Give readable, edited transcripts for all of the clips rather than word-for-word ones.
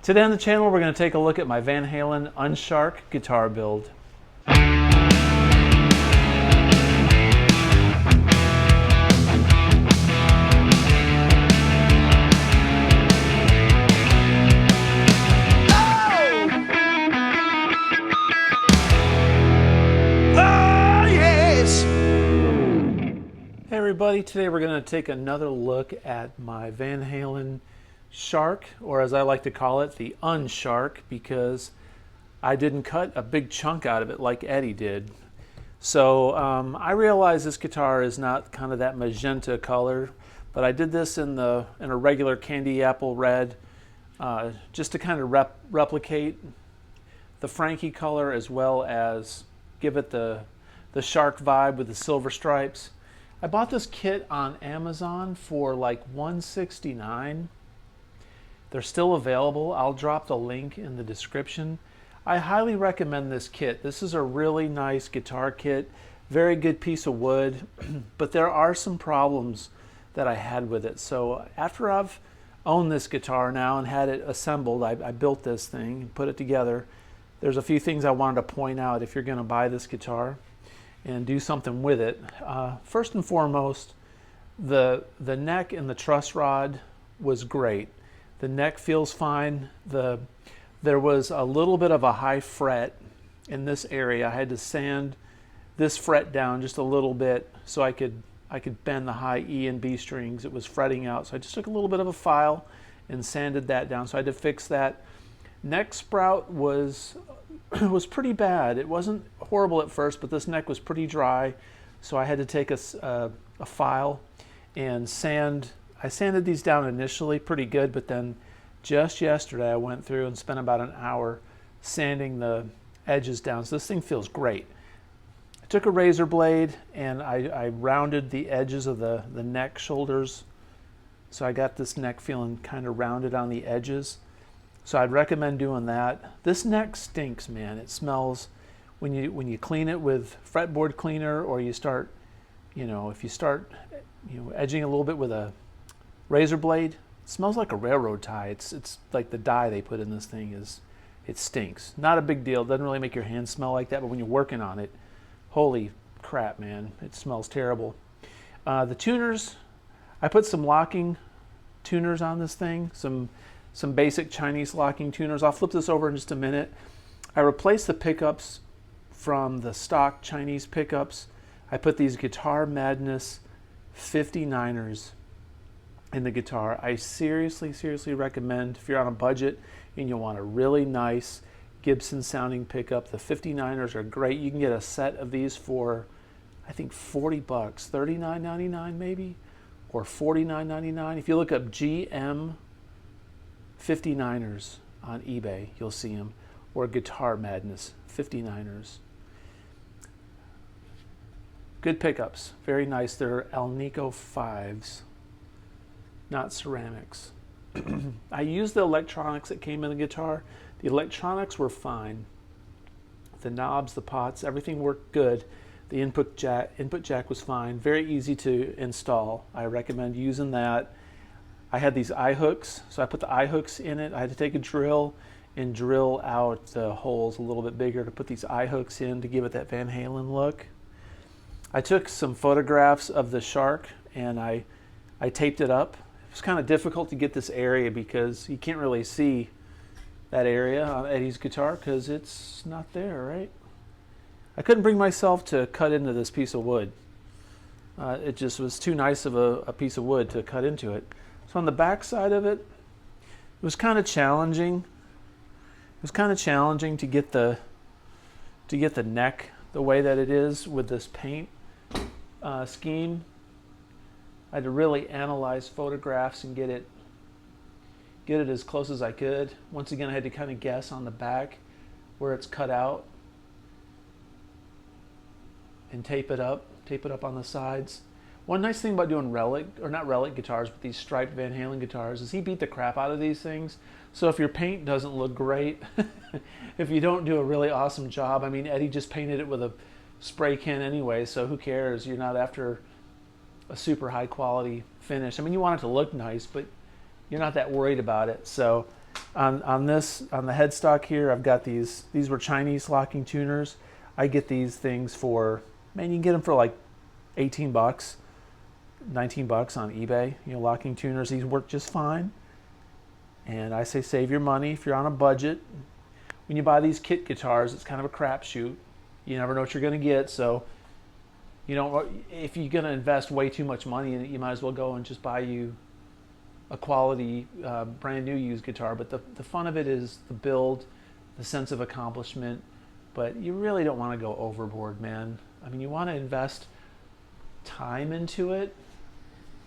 Today on the channel, we're going to take a look at my Van Halen UnShark guitar build. Hey everybody, today we're going to take another look at my Van Halen Shark, or as I like to call it, the UnShark, because I didn't cut a big chunk out of it like Eddie did. So I realize this guitar is not kind of that magenta color, but I did this in a regular candy apple red, just to kind of replicate the Frankie color, as well as give it the shark vibe with the silver stripes. I bought this kit on Amazon for like $169. They're still available. I'll drop the link in the description. I highly recommend this kit. This is a really nice guitar kit, very good piece of wood, but there are some problems that I had with it. So after I've owned this guitar now and had it assembled, I built this thing and put it together. There's a few things I wanted to point out if you're going to buy this guitar and do something with it. First and foremost, the neck and the truss rod was great. The neck feels fine. There was a little bit of a high fret in this area. I had to sand this fret down just a little bit so I could bend the high E and B strings. It was fretting out, so I just took a little bit of a file and sanded that down. So I had to fix that. Neck sprout was pretty bad. It wasn't horrible at first, but this neck was pretty dry, so I had to take a file and sand. I sanded these down initially pretty good, but then just yesterday I went through and spent about an hour sanding the edges down. So this thing feels great. I took a razor blade and I rounded the edges of the neck shoulders, so I got this neck feeling kind of rounded on the edges. So I'd recommend doing that. This neck stinks, man. It smells when you clean it with fretboard cleaner, or you start, if you start, edging a little bit with a razor blade. It smells like a railroad tie. It's like the dye they put in this thing it stinks. Not a big deal. It doesn't really make your hands smell like that, but when you're working on it, holy crap, man, it smells terrible. The tuners, I put some locking tuners on this thing, some basic Chinese locking tuners. I'll flip this over in just a minute. I replaced the pickups from the stock Chinese pickups. I put these Guitar Madness 59ers in the guitar. I seriously recommend, if you're on a budget and you want a really nice Gibson sounding pickup, the 59ers are great. You can get a set of these for, I think, 40 bucks, $39.99 maybe, or $49.99. If you look up GM 59ers on eBay, you'll see them, or Guitar Madness 59ers. Good pickups, very nice. They're Alnico 5s, not ceramics. I used the electronics that came in the guitar. The electronics were fine. The knobs, the pots, everything worked good. The input jack was fine. Very easy to install. I recommend using that. I had these eye hooks, so I put the eye hooks in it. I had to take a drill and drill out the holes a little bit bigger to put these eye hooks in to give it that Van Halen look. I took some photographs of the Shark and I taped it up. It was kind of difficult to get this area because you can't really see that area on Eddie's guitar because it's not there, right? I couldn't bring myself to cut into this piece of wood. It just was too nice of a piece of wood to cut into it. So on the back side of it, it was kind of challenging. It was kind of challenging to get the neck the way that it is with this paint scheme. I had to really analyze photographs and get it as close as I could. Once again, I had to kind of guess on the back where it's cut out and tape it up on the sides. One nice thing about doing not relic guitars, but these striped Van Halen guitars, is he beat the crap out of these things. So if your paint doesn't look great, if you don't do a really awesome job, I mean, Eddie just painted it with a spray can anyway, so who cares? You're not after a super high quality finish. I mean, you want it to look nice, but you're not that worried about it. So On the headstock here, I've got these were Chinese locking tuners. I get these things for, man, you can get them for like 18 bucks, 19 bucks on eBay. You know, locking tuners, these work just fine. And I say save your money if you're on a budget. When you buy these kit guitars, it's kind of a crapshoot. You never know what you're going to get, so you know, if you're going to invest way too much money in it, you might as well go and just buy you a quality, brand new used guitar. But the fun of it is the build, the sense of accomplishment. But you really don't want to go overboard, man. I mean, you want to invest time into it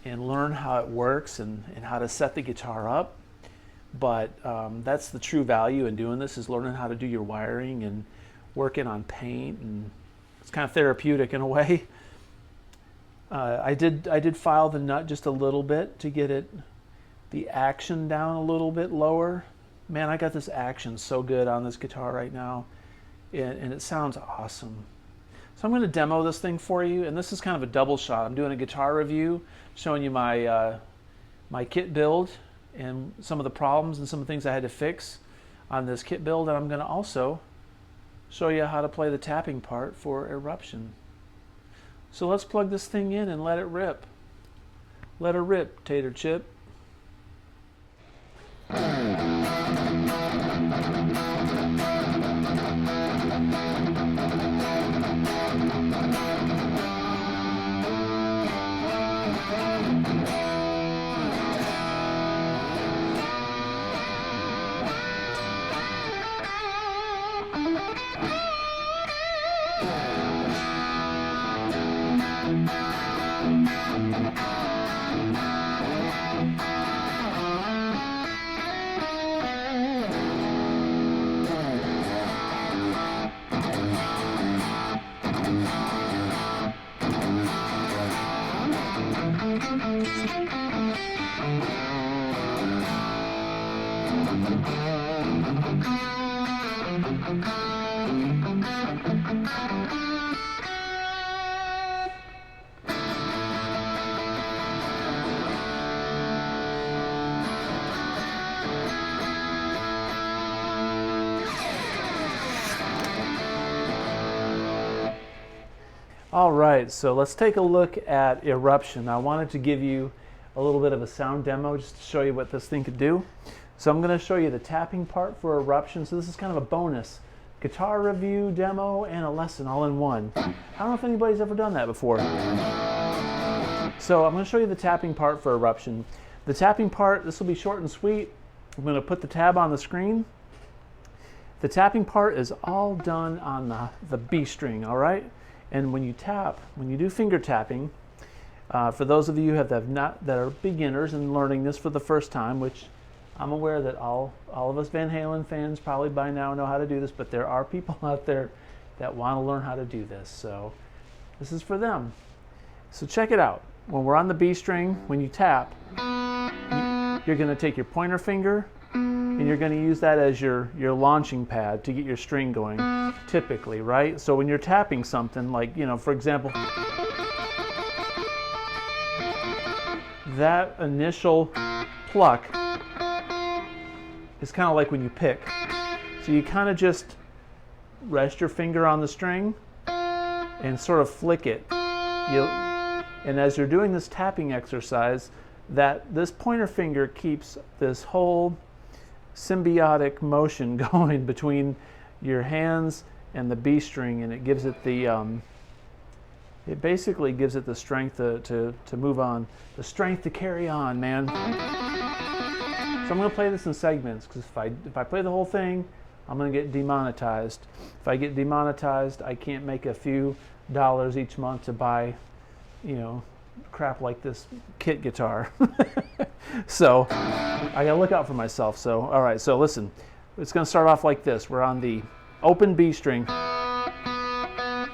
and learn how it works and how to set the guitar up. But that's the true value in doing this, is learning how to do your wiring and working on paint, and it's kind of therapeutic in a way. I did file the nut just a little bit to get the action down a little bit lower. Man, I got this action so good on this guitar right now, and it sounds awesome. So I'm going to demo this thing for you, and this is kind of a double shot. I'm doing a guitar review, showing you my my kit build and some of the problems and some of the things I had to fix on this kit build, and I'm going to also show you how to play the tapping part for Eruption. So let's plug this thing in and let it rip. Let her rip, Tater Chip. All right, so let's take a look at Eruption. I wanted to give you a little bit of a sound demo just to show you what this thing could do. So I'm going to show you the tapping part for Eruption. So this is kind of a bonus guitar review, demo, and a lesson all in one. I don't know if anybody's ever done that before. So I'm going to show you the tapping part for Eruption. The tapping part, this will be short and sweet. I'm going to put the tab on the screen. The tapping part is all done on the B string, all right? And when you tap, when you do finger tapping, for those of you that are beginners and learning this for the first time, which I'm aware that all of us Van Halen fans probably by now know how to do this, but there are people out there that want to learn how to do this. So this is for them. So check it out. When we're on the B string, when you tap, you're going to take your pointer finger and you're going to use that as your launching pad to get your string going, typically, right? So when you're tapping something, like, you know, for example, that initial pluck is kind of like when you pick. So you kind of just rest your finger on the string and sort of flick it. And as you're doing this tapping exercise, this pointer finger keeps this whole symbiotic motion going between your hands and the B string, and it gives it it basically gives it the strength to move on, the strength to carry on, man. So I'm going to play this in segments, because if I play the whole thing, I'm going to get demonetized. If I get demonetized, I can't make a few dollars each month to buy, you know, crap like this kit guitar. So I gotta look out for myself. So all right, so listen, it's gonna start off like this. We're on the open B string.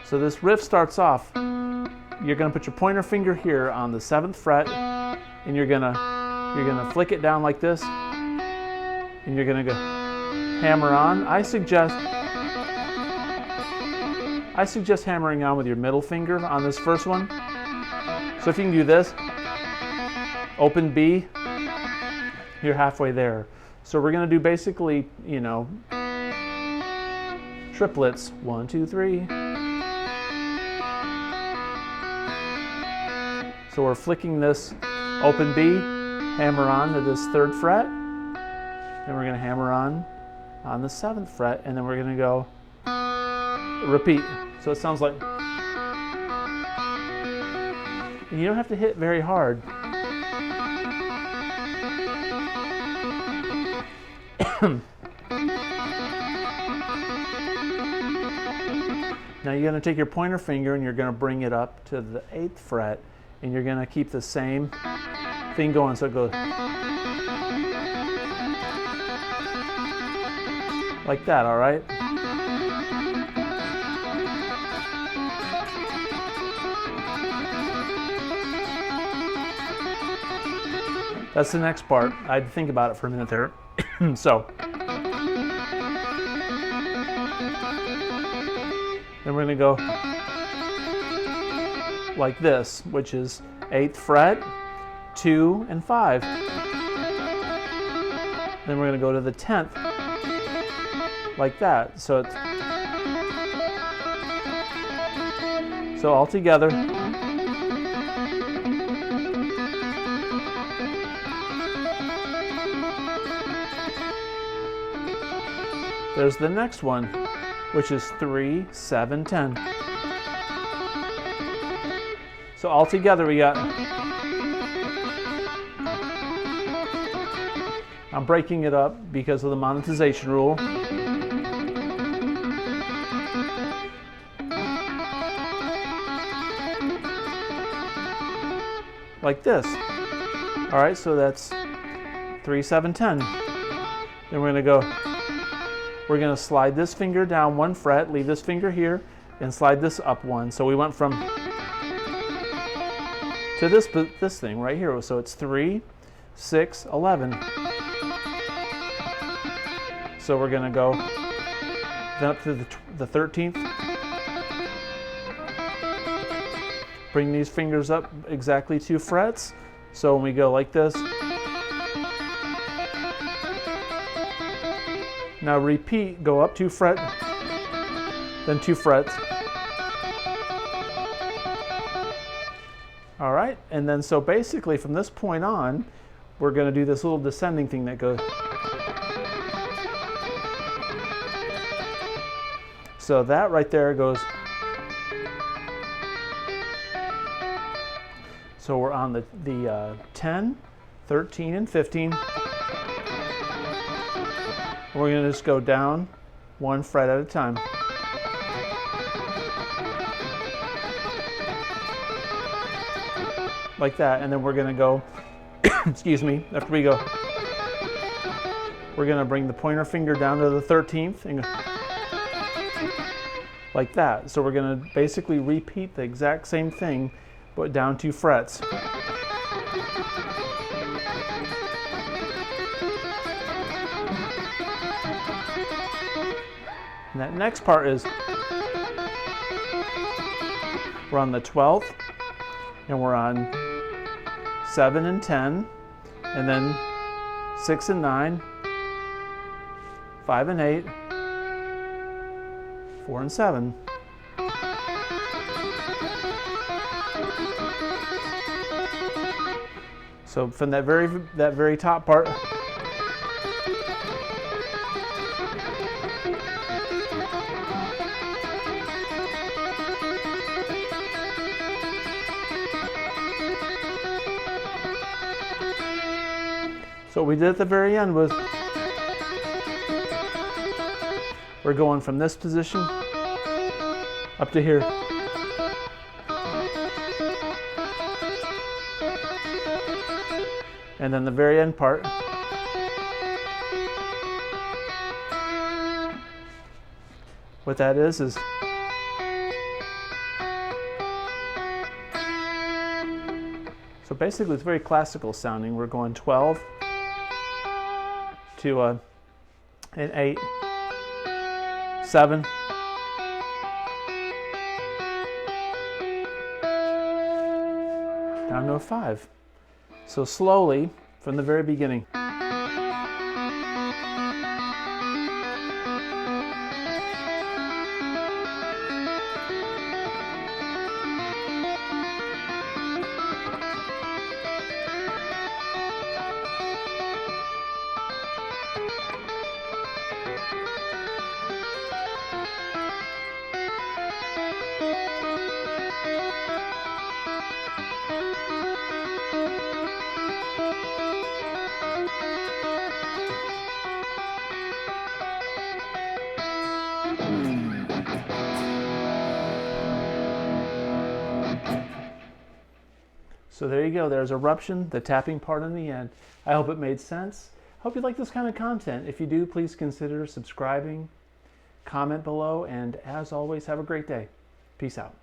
So this riff starts off, you're gonna put your pointer finger here on the 7th fret, and you're gonna flick it down like this, and you're gonna go hammer on. I suggest hammering on with your middle finger on this first one. So if you can do this, open B, you're halfway there. So we're going to do basically, you know, triplets. 1, 2, 3. So we're flicking this open B, hammer on to this 3rd fret, then we're going to hammer on the 7th fret, and then we're going to go repeat. So it sounds like, and you don't have to hit very hard. Now you're going to take your pointer finger and you're going to bring it up to the 8th fret, and you're going to keep the same thing going, so it goes like that, all right? That's the next part. I'd think about it for a minute there. So then we're going to go like this, which is 8th fret, 2 and 5. Then we're going to go to the 10th, like that. So it's all together. There's the next one, which is 3, 7, 10. So all together we got, I'm breaking it up because of the monetization rule. Like this. All right, so that's 3, 7, 10. Then we're going to slide this finger down 1 fret, leave this finger here, and slide this up 1. So we went from to this thing right here. So it's 3, 6, 11. So we're going to go then up to the 13th. Bring these fingers up exactly 2 frets. So when we go like this, now repeat, go up 2 frets, then 2 frets. All right, and then so basically from this point on, we're going to do this little descending thing that goes. So that right there goes. So we're on the 10, 13, and 15. We're going to just go down 1 fret at a time. Like that, and then we're going to go, excuse me, after we go, we're going to bring the pointer finger down to the 13th and go like that. So we're going to basically repeat the exact same thing, but down 2 frets. And that next part is, we're on the 12th, and we're on 7 and 10, and then 6 and 9, 5 and 8, 4 and 7. So from that very top part, so what we did at the very end was, we're going from this position up to here. And then the very end part, what that is so basically it's very classical sounding. We're going 12 to an 8, 7, down to a 5. So slowly, from the very beginning. So there you go. There's Eruption, the tapping part in the end. I hope it made sense. Hope you like this kind of content. If you do, please consider subscribing, comment below, and as always, have a great day. Peace out.